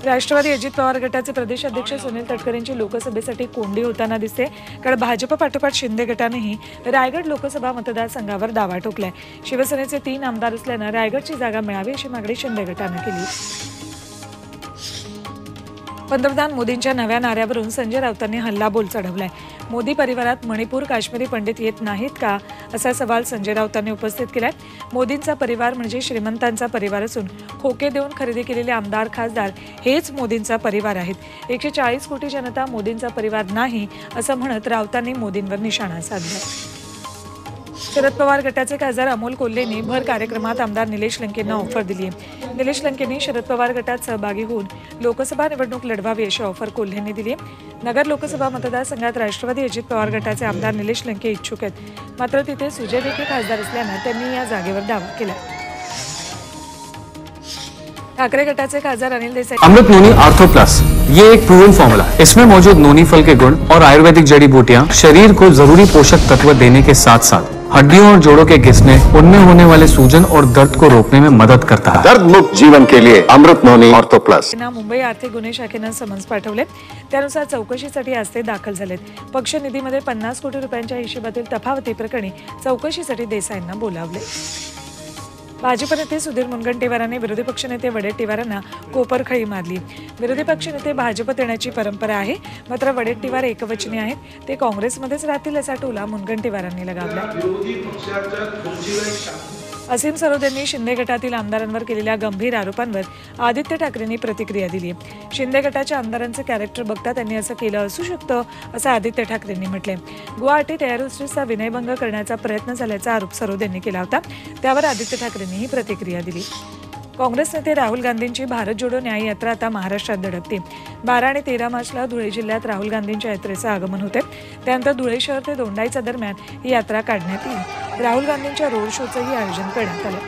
राष्ट्रवादी अजित पवार गटाचे प्रदेश अध्यक्ष सुनील तटकरेंची लोकसभेसाठी कोंडी होताना दिसते, कारण भाजप पाठोपाठ शिंदे गटानेही रायगड लोकसभा मतदारसंघावर दावा ठोकलाय। शिवसेनेचे 3 आमदार असल्यानं रायगडची जागा मिळावी अशी मागणी शिंदे गटाने केली। पंतप्रधान मोदींच्या नव्या नाऱ्यावरून संजय राऊतांनी हल्लाबोल चढवलाय। मोदी परिवारात मणिपूर काश्मीरी पंडित येत नाहीत का, असा सवाल संजय राऊतांनी उपस्थित केलाय। मोदींचा परिवार म्हणजे श्रीमंतांचा परिवार असून खोके देऊन खरेदी केलेले आमदार खासदार हेच मोदींचा परिवार आहेत। 140 कोटी जनता मोदींचा परिवार नाही असं म्हणत राऊतांनी मोदींवर निशाणा साधला। शरद पवार गटाचे खासदार अमोल कोल्हेंनी भर कार्यक्रमात आमदार निलेश लंकेंना ऑफर दिली आहे। निलेश लंकेंनी शरद पवार गटात सहभागी होऊन लोकसभा निवडणूक लढवावी अशी ऑफर कोल्हेंनी दिली आहे। नगर लोकसभा मतदारसंघात राष्ट्रवादी अजित पवार गटाचे आमदार निलेश लंके इच्छुक आहेत, मात्र तिथे सुजय विखे खासदार असल्यानं त्यांनी या जागेवर दावा केला। ठाकरे गटाचे खासदार अनिल देसाई अमृत नोनी आर्थो प्लस, ये एक प्रूवन फॉर्मूला है। इसमें मौजूद नोनी फल के गुण और आयुर्वेदिक जड़ी बूटियां शरीर को जरूरी पोषक तत्व देने के साथ साथ हड्डियों और जोड़ों के घिसने, उनमें होने वाले सूजन और दर्द को रोकने में मदद करता है। दर्द मुक्त जीवन के लिए अमृत नोनी ऑर्थो प्लस। मुंबई आर्थिक गुन्हे शाखेनं समन्स पाठवले, त्यानुसार चौकशीसाठी आज ते दाखल झालेत। पक्ष निधीमध्ये 50 कोटी रुपयांच्या हिशोबातील तफावती प्रकरणी चौकशीसाठी देसाईंना बोलावले। भाजप नेते सुधीर मुनगंटीवारांनी विरोधी पक्षनेते वडेट्टीवारांना कोपरखळी मारली। विरोधी पक्षनेते भाजपत येण्याची परंपरा आहे, मात्र वडेट्टीवार एकवचनी आहेत, ते काँग्रेसमध्येच राहतील असा टोला मुनगंटीवारांनी लगावला। असीम सरोद यांनी शिंदे गटातील आमदारांवर केलेल्या गंभीर आरोपांवर आदित्य ठाकरेंनी प्रतिक्रिया दिली। शिंदे गटाच्या आमदारांचे कॅरेक्टर बघता त्यांनी असं केलं असू शकतं असं आदित्य ठाकरेंनी म्हटलंय। गुवाहाटीत एअरोस्ट्रीसचा विनयभंग करण्याचा प्रयत्न झाल्याचा आरोप सरोद यांनी केला होता, त्यावर आदित्य ठाकरेंनी ही प्रतिक्रिया दिली। काँग्रेस नेते राहुल गांधींची भारत जोडो न्याय यात्रा आता महाराष्ट्रात धडकते। 12 आणि 13 मार्चला धुळे जिल्ह्यात राहुल गांधींच्या यात्रेचं आगमन होते, त्यानंतर धुळे शहर ते दोंडाईचा दरम्यान ही यात्रा काढण्यात येईल। राहुल गांधींच्या रोड शोचंही आयोजन करण्यात आलं।